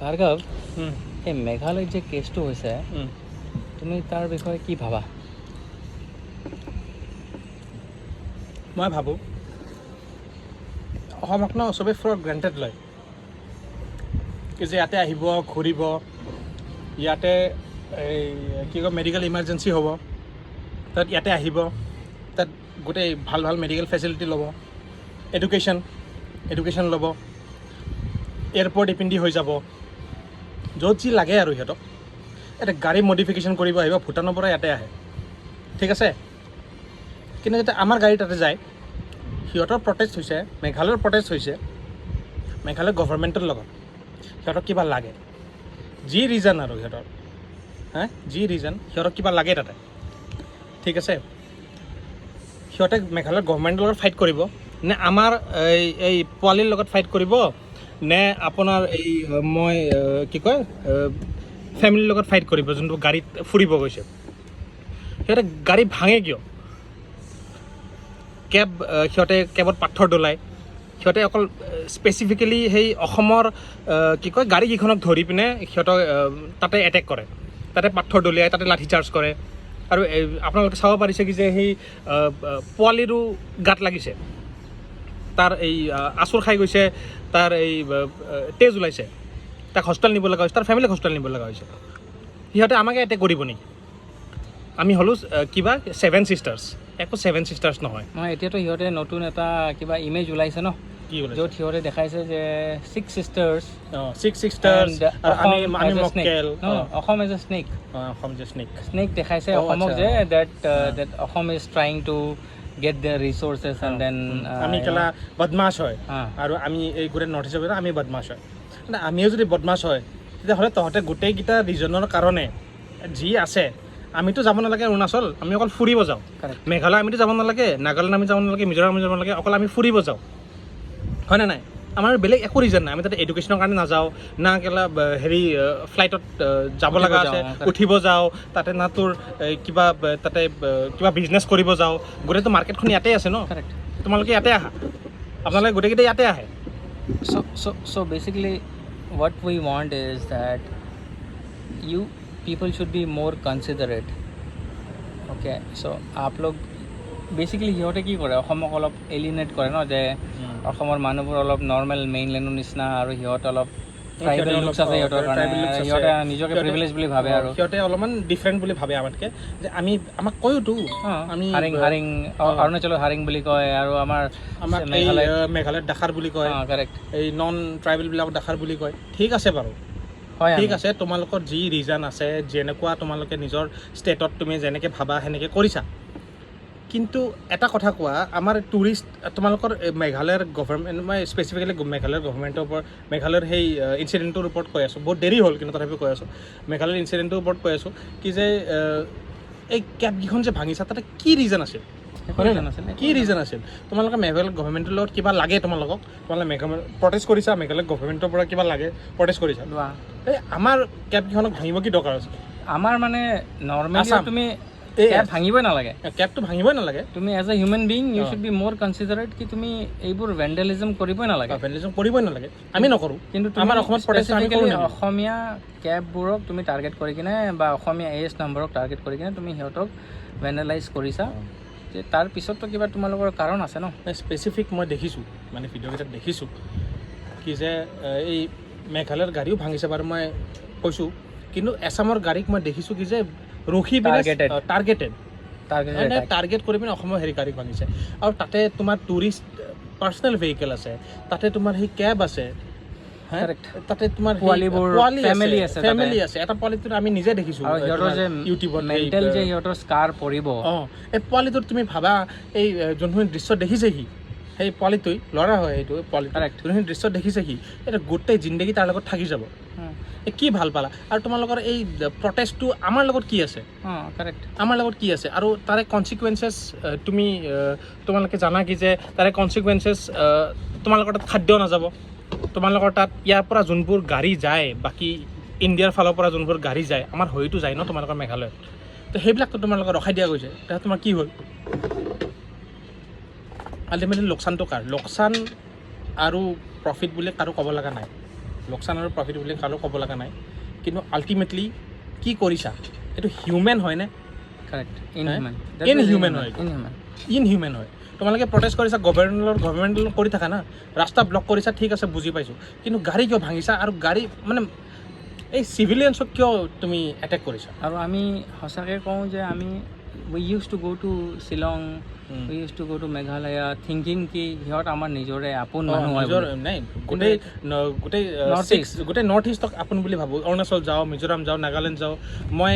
ভাৰ্গৱ, এই মেঘালয়ত যে কেছটো হৈছে তুমি তাৰ বিষয়ে কি ভাবা? মই ভাবোঁ অসমক ন চবেই ফৰ গ্ৰেণ্টেড লয় কি যে ইয়াতে আহিব ঘূৰিব, ইয়াতে এই কি কয় মেডিকেল ইমাৰ্জেঞ্চি হ'ব, তাত ইয়াতে আহিব, তাত গোটেই ভাল ভাল মেডিকেল ফেচিলিটি ল'ব, এডুকেশ্যন ল'ব, এয়াৰপৰ্ট ইপিন্ধি হৈ যাব, য'ত যি লাগে আৰু সিহঁতক। এটা গাড়ী মডিফিকেশ্যন কৰিব আহিব, ভূটানৰ পৰা ইয়াতে আহে, ঠিক আছে। কিন্তু যেতিয়া আমাৰ গাড়ী তাতে যায়, সিহঁতৰ প্ৰটেষ্ট হৈছে, মেঘালয়ৰ প্ৰটেষ্ট হৈছে মেঘালয় গভৰ্ণমেণ্টৰ লগত। সিহঁতক কিবা লাগে, যি ৰিজন আৰু সিহঁতৰ যি ৰিজন সিহঁতক কিবা লাগে তাতে, ঠিক আছে। সিহঁতে মেঘালয়ৰ গভৰ্ণমেণ্টৰ লগত ফাইট কৰিব নে আমাৰ এই পোৱালিৰ লগত ফাইট কৰিব নে আপোনাৰ এই মই কি কয় ফেমিলিৰ লগত ফাইট কৰিব যোনটো গাড়ীত ফুৰিব গৈছে। সিহঁতে গাড়ী ভাঙে কিয়? সিহঁতে কেবত পাথৰ দলায়, সিহঁতে অকল স্পেচিফিকেলি সেই অসমৰ কি কয় গাড়ীকেইখনক ধৰি পিনে সিহঁতক তাতে এটেক কৰে, তাতে পাথৰ দলিয়াই, তাতে লাঠি চাৰ্জ কৰে। আৰু আপোনালোকে চাব পাৰিছে কি যে সেই পোৱালিৰো গাত লাগিছে, তাৰ এই আচুৰ খাই গৈছে, তাৰ এই তেজ ওলাইছে, তাক হস্পিটেল নিব লগা হৈছে, তাৰ ফেমিলিক হস্পিটেল নিব লগা হৈছে। সিহঁতে আমাকে এটেক কৰিব নেকি? আমি হ'লোঁ কিবা 7 Sisters, একো 7 Sisters নহয়। এতিয়াতো সিহঁতে নতুন এটা কিবা ইমেজ ওলাইছে ন, য'ত সিহঁতে দেখাইছে যে 6 Sisters, 6 Sisters Assam as a snake, snake দেখাইছে অসমক যে that Assam is trying to get the resources and then আমি কেলা বদমাছ হয় আৰু আমি এই গোটেই নৰ্থ ইষ্টৰ ভিতৰত আমি বদমাছ হয়। মানে আমিও যদি বদমাছ হয় তেতিয়াহ'লে তহঁতে গোটেইকেইটা ৰিজনৰ কাৰণে যি আছে, আমিতো যাব নালাগে অৰুণাচল, আমি অকল ফুৰিব যাওঁ। মেঘালয় আমিতো যাব নালাগে, নাগালেণ্ড আমি যাব নালাগে, মিজোৰাম আমি যাব নালাগে, অকল আমি ফুৰিব যাওঁ, হয়নে নাই? আমাৰ বেলেগ একো ৰিজন নাই। আমি তাতে এডুকেশ্যনৰ কাৰণে নাযাওঁ, না কেলা হেৰি ফ্লাইটত যাব লগা আছে উঠিব যাওঁ, তাতে না তোৰ কিবা তাতে কিবা বিজনেছ কৰিব যাওঁ। গোটেইটো মাৰ্কেটখন ইয়াতে আছে ন, তোমালোকে ইয়াতে আহা, আপোনালোকে গোটেইকেইটা ইয়াতে আহে। So basically what we want is that you people should be more considerate. Okay, so आप लोग বেচিকেলি সিহঁতে কি কৰে, অসমক অলপ এলিনেট কৰে ন, যে অসমৰ মানুহবোৰ অলপ নৰ্মেল মেইনলেণ্ডৰ নিচিনা আৰু সিহঁতে অলপ ট্ৰাইবেল লুকছ আছে সিহঁতৰ কাৰণে, সিহঁতে নিজকে প্ৰিভিলেজ বুলি ভাবে আৰু সিহঁতে অলপমান ডিফাৰেণ্ট বুলি ভাবে আমাতকৈ। যে আমাক কয়তো আমি হাৰিং অৰুণাচলৰ হাৰিং বুলি কয়, আৰু আমাক মেঘালয়ত ডাখাৰ বুলি কয়, কাৰেক্ট। এই নন ট্ৰাইবেলবিলাকক ডাখাৰ বুলি কয়, ঠিক আছে বাৰু, ঠিক আছে। তোমালোকৰ যি ৰিজন আছে, যেনেকুৱা তোমালোকে নিজৰ ষ্টেটত তুমি যেনেকৈ ভাবা সেনেকৈ কৰিছা। কিন্তু এটা কথা কোৱা, আমাৰ টুৰিষ্ট তোমালোকৰ মেঘালয়ৰ গভৰ্ণমেণ্ট, মই স্পেচিফিকেলি মেঘালয়ৰ গভৰ্ণমেণ্টৰ ওপৰত, মেঘালয়ৰ সেই ইনচিডেণ্টটোৰ ওপৰত কৈ আছোঁ। বহুত দেৰি হ'ল কিন্তু তথাপিও কৈ আছোঁ। মেঘালয়ৰ ইনচিডেণ্টটোৰ ওপৰত কৈ আছোঁ কি যে এই কেবকেইখন যে ভাঙিছা, তাতে কি ৰিজন আছিল? কি ৰিজন আছিল? তোমালোকে মেঘালয় গভৰ্ণমেণ্টৰ লগত কিবা লাগে, তোমালোকে মেঘালয় প্ৰটেষ্ট কৰিছা, মেঘালয় গভৰ্ণমেণ্টৰ পৰা কিবা লাগে প্ৰটেষ্ট কৰিছা। এই আমাৰ কেবকেইখনক ভাঙিব কি দৰকাৰ আছে? আমাৰ মানে নৰ্মেলি তুমি কেব ভাঙিবই নালাগে, কেবটো ভাঙিবই নালাগে। তুমি as a human being you should be more considerate কি তুমি এইবোৰ ভেণ্ডেলিজম কৰিবই নালাগে। আমি নকৰোঁ, কিন্তু আমাৰ অসমত অসমীয়া কেববোৰক তুমি টাৰ্গেট কৰি কিনে বা অসমীয়া AS নম্বৰক টাৰ্গেট কৰি কিনে তুমি সিহঁতক ভেণ্ডেলাইজ কৰিছা, যে তাৰ পিছততো কিবা তোমালোকৰ কাৰণ আছে ন। স্পেচিফিক মই দেখিছোঁ, মানে ভিডিঅ'কেইটাত দেখিছোঁ কি যে এই মেঘালয়ৰ গাড়ীও ভাঙিছে বাৰু, মই কৈছোঁ। কিন্তু এছামৰ গাড়ীক মই দেখিছোঁ কি যে ৰখি পিনে টাৰ্গেট কৰি পিনে অসমৰ হেৰি গাড়ী ভাঙিছে। আৰু তাতে তোমাৰ টুৰিষ্ট পাৰ্চনেল ভেহিকেল আছে, তাতে তোমাৰ সেই কেব আছে, তাতে তোমাৰ ফেমিলি আছে। এটা পোৱালিটো আমি নিজে দেখিছোঁ ইউটিউবত, সিহঁতৰ স্কাৰ পৰিব। এই পোৱালিটোত তুমি ভাবা, এই যোনখিনি দৃশ্য দেখিছে সি, সেই পোৱালিটোৱে ল'ৰা হয়, সেইটো পোৱালিটো যোনখিনি দৃশ্য দেখিছে সি, এটা গোটেই জিন্দগী তাৰ লগত থাকি যাব। কি ভাল পালা? আৰু তোমালোকৰ এই প্ৰটেষ্টটো আমাৰ লগত কি আছে? আমাৰ লগত কি আছে? আৰু তাৰে কনচিকুৱেঞ্চেছ তোমালোকে জানা কি যে তাৰে কনচিকুৱেঞ্চেছ, তোমালোকৰ তাত খাদ্য নাযাব, তোমালোকৰ তাত ইয়াৰ পৰা যোনবোৰ গাড়ী যায়, বাকী ইণ্ডিয়াৰ ফালৰ পৰা যোনবোৰ গাড়ী যায়, আমাৰ হয়তো যায় ন তোমালোকৰ মেঘালয়ত, তো সেইবিলাকতো তোমালোকৰ ৰখাই দিয়া গৈছে। তেতিয়া তোমাৰ কি হ'ল? আল্টিমেটলি লোকচানটো কাৰ? লোকচান আৰু প্ৰফিট বুলি কাৰো ক'ব লগা নাই। লোকচান আৰু প্ৰফিট বুলি কাৰো ক'ব লগা নাই কিন্তু আল্টিমেটলি কি কৰিছা এইটো হিউমেন হয়নে Correct. Inhuman. Inhuman হয় Inhuman. ইনহিউমেন হয় তোমালোকে প্ৰটেষ্ট কৰিছা গভৰ্ণমেণ্ট কৰি থাকা না ৰাস্তা ব্লক কৰিছা ঠিক আছে বুজি পাইছোঁ কিন্তু গাড়ী কিয় ভাঙিছা আৰু গাড়ী মানে এই চিভিলিয়ানছক কিয় তুমি এটেক কৰিছা আৰু আমি সঁচাকৈ কওঁ যে আমি we use to go' to Shillong we use to go' to Meghalaya thinking কি সিহঁত আমাৰ নিজৰে আপোন মানুহ হয় নিজৰ বুলি। নাই গোটেই গোটেই North East. গোটেই নৰ্থ ইষ্টক আপোন বুলি ভাবোঁ অৰুণাচল যাওঁ মিজোৰাম যাওঁ নাগালেণ্ড যাওঁ মই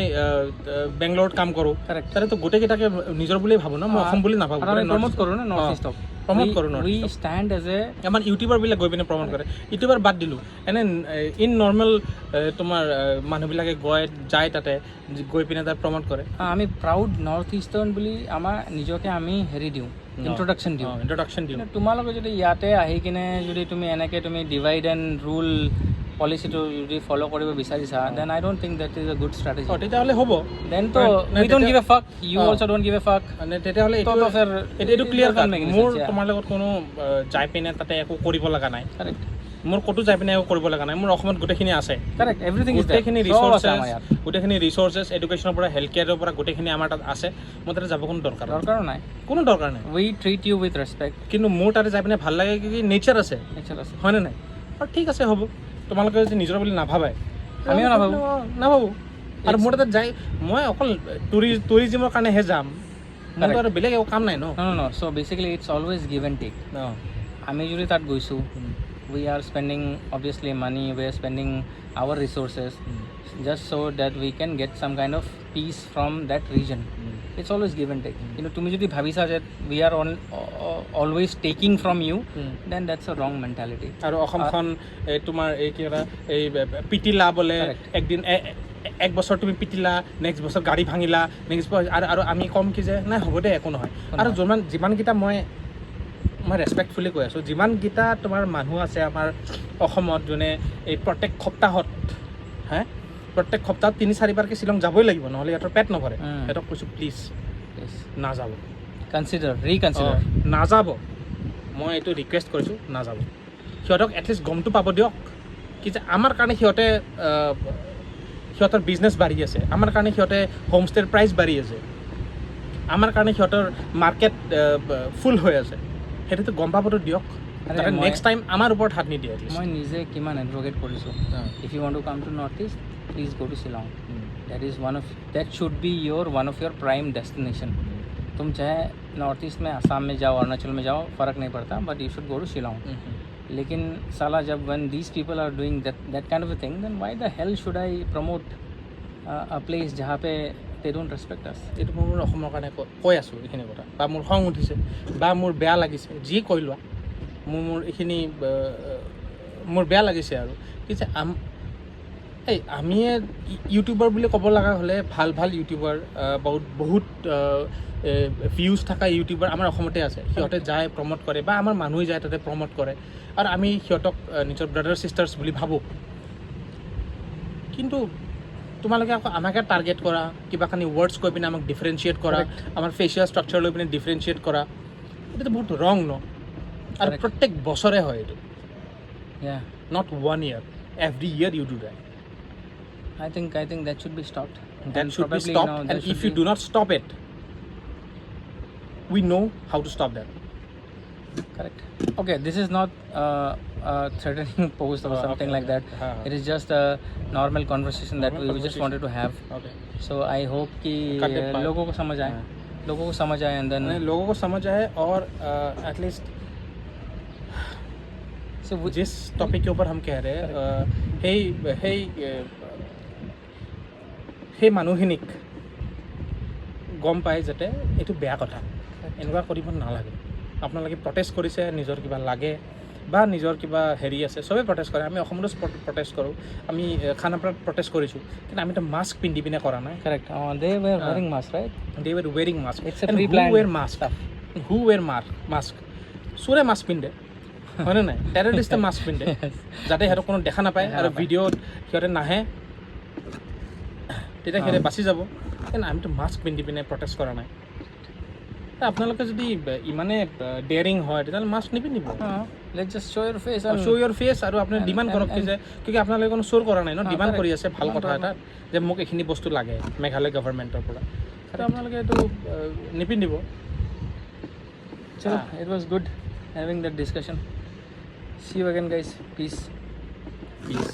বেংগলোৰত কাম কৰোঁ Correct. তাতেতো গোটেইকেইটাকে নিজৰ বুলি ভাবোঁ ন মই অসম বুলি নাভাবোঁ আৰু আমি প্ৰমোট কৰোঁ না নৰ্থ ইষ্টক প্ৰমোট কৰোঁ নৰ্থ উই ইষ্টক ষ্টেণ্ড এজ এ আমাৰ ইউটিউবাৰবিলাক গৈ পিনে প্ৰমোট কৰে ইউটিউবাৰ বাদ দিলোঁ এনে ইন নৰ্মেল তোমাৰ মানুহবিলাকে যায় তাতে গৈ পিনে তাত প্ৰমোট কৰে আমি প্ৰাউড নৰ্থ ইষ্টাৰ্ণ বুলি আমাৰ নিজকে আমি হেৰি দিওঁ ইণ্ট্ৰডাকশ্যন দিওঁ ইণ্ট্ৰডাকশ্যন দিওঁ কিন্তু তোমালোকে যদি ইয়াতে আহি কিনে যদি তুমি এনেকৈ তুমি ডিভাইড এণ্ড ৰুল পলিচিটো যদি ফ'ল' কৰিব বিচাৰিছা then I don't think that is a good strategy তেতিয়াহ'লে হ'ব দেন তো we don't give a fuck you also' don't give a fuck মানে তেতিয়াহ'লে এইটো ক্লিয়াৰ মোৰ তোমাৰ লগত কোনো যাই পিনে তাতে একো কৰিব লগা নাই কাৰেক্ট মোৰ ক'তো যাই পিনে একো কৰিব লগা নাই মোৰ অসমত গোটেইখিনি আছে কাৰেক্ট এভৰিথিং ইজ গোটেইখিনি ৰিচোৰ্চেছ এডুকেশ্যনৰ পৰা হেল্থ কেয়াৰৰ পৰা গোটেইখিনি আমাৰ তাত আছে মোৰ তাতে যাব কোনো দৰকাৰ নাই কোনো দৰকাৰ নাই উই ট্ৰিট ইউ উইথ ৰেচপেক্ট কিন্তু মোৰ তাতে যাই পিনে ভাল লাগে কি নেচাৰ আছে হয়নে নাই আৰু ঠিক আছে হ'ব তোমালোকে যদি নিজৰ বুলি নাভাবাই আমিও নাভাবোঁ আৰু মোৰ তাতে যাই মই অকল টুৰিজিমৰ কাৰণেহে যাম মোৰতো আৰু বেলেগ একো কাম নাই ন so' basically it's always give and take আমি যদি তাত গৈছোঁ we are spending obviously money, we are spending our resources just so that we can get some kind of peace from that region. It's always give and take. You know, to me jodi bhabisa that we are always taking from you, then that's a wrong mentality. Aru Assam tumar ei kira ei pitila bole ekdin এক বছৰ তুমি পিটিলা next বছৰ গাড়ী ভাঙিলা next আৰু আমি কম কি যে নাই হ'ব দে একো নহয় আৰু যিমানকেইটা মই ৰেচপেক্টফুলি কৈ আছোঁ যিমানকেইটা তোমাৰ মানুহ আছে আমাৰ অসমত যোনে এই প্ৰত্যেক সপ্তাহত প্ৰত্যেক সপ্তাহত 3-4বাৰকৈ শ্বিলং যাবই লাগিব নহ'লে সিহঁতৰ পেট নভৰে সিহঁতক কৈছোঁ প্লিজ নাযাব ৰিকনচিডাৰ নাযাব মই এইটো ৰিকুৱেষ্ট কৰিছোঁ নাযাব সিহঁতক এটলিষ্ট গমটো পাব দিয়ক কি যে আমাৰ কাৰণে সিহঁতৰ বিজনেছ বাঢ়ি আছে আমাৰ কাৰণে সিহঁতে হোমষ্টেৰ প্ৰাইচ বাঢ়ি আছে আমাৰ কাৰণে সিহঁতৰ মাৰ্কেট ফুল হৈ আছে সেইটোতো গম পাবতো দিয়ক নেক্সট টাইম আমাৰ ওপৰত হাত নিদিয়ে মই নিজে কিমান এডভকেট কৰিছোঁ if you want to come to north east please go' to Shillong that should be one of your prime destination तुम चाहे नॉर्थ ईस्ट में असम में जाओ अरुणाचल में जाओ फ़र्क नहीं पड़ता but you should go to Shillong लेकिन साला जब when these people are doing that kind of a thing then why the hell should I promote a place जहाँ पे they don't respect us এইটো মোৰ অসমৰ কাৰণে কৈ আছোঁ এইখিনি কথা বা মোৰ খং উঠিছে বা মোৰ বেয়া লাগিছে যি কৈ লোৱা মোৰ এইখিনি মোৰ বেয়া লাগিছে আৰু কি যে আমি ইউটিউবাৰ বুলি ক'ব লগা হ'লে ভাল ইউটিউবাৰ বহুত ভিউজ থকা ইউটিউবাৰ আমাৰ অসমতে আছে সিহঁতে যায় প্ৰমোট কৰে বা আমাৰ মানুহে যায় তাতে প্ৰমোট কৰে আৰু আমি সিহঁতক নিজৰ ব্ৰাদাৰ ছিষ্টাৰ্ছ বুলি ভাবোঁ কিন্তু তোমালোকে আকৌ আমাকে টাৰ্গেট কৰা কিবা কানি ৱৰ্ডছ কৈ পিনে আমাক ডিফাৰেঞ্চিয়েট কৰা আমাৰ ফেচিয়েল ষ্ট্ৰাকচাৰ লৈ পিনে ডিফাৰেঞ্চিয়েট কৰা এইটোতো বহুত ৰং ন আৰু প্ৰত্যেক বছৰে হয় এইটো not 1 year every year you do that I think that should be stopped that should be stopped and if you do not stop it we know how to stop that correct okay this is not a threatening post or something like that it is just a normal conversation that we just wanted to have okay so I hope कि लोगों को समझ आए and then लोगों को समझ आए और at least so जिस टॉपिक के ऊपर हम कह रहे हैं সেই মানুহখিনিক গম পায় যাতে এইটো বেয়া কথা এনেকুৱা কৰিব নালাগে আপোনালোকে প্ৰটেষ্ট কৰিছে নিজৰ কিবা লাগে বা নিজৰ কিবা হেৰি আছে চবেই প্ৰটেষ্ট কৰে আমি অসমতো প্ৰটেষ্ট কৰোঁ আমি খানাপাৰাত প্ৰটেষ্ট কৰিছোঁ কিন্তু আমিতো মাস্ক পিন্ধি পিনে কৰা নাই correct they were wearing mask right they were wearing mask it's a pre-planned who wear mask চোৰে মাস্ক পিন্ধে হয়নে নাই টেৰৰিষ্টে মাস্ক পিন্ধে যাতে সিহঁতক কোনো দেখা নাপায় আৰু ভিডিঅ'ত সিহঁতে নাহে তেতিয়া সিহঁতে বাচি যাব কিন্তু আমিতো মাস্ক পিন্ধি পিনে প্ৰটেষ্ট কৰা নাই আপোনালোকে যদি ইমানে ডেয়াৰিং হয় তেতিয়াহ'লে মাস্ক নিপিন্ধিব let's just show your face and show' your face আৰু আপুনি ডিমাণ্ড কৰক যে কিয় আপোনালোকে কোনো শ্ব' কৰা নাই ন ডিমাণ্ড কৰি আছে ভাল কথা এটা যে মোক এইখিনি বস্তু লাগে মেঘালয় গভৰ্ণমেণ্টৰ পৰা তো আপোনালোকে এইটো নিপিন্ধিব Chalo, it was good having that discussion. See you again, guys. Peace. Please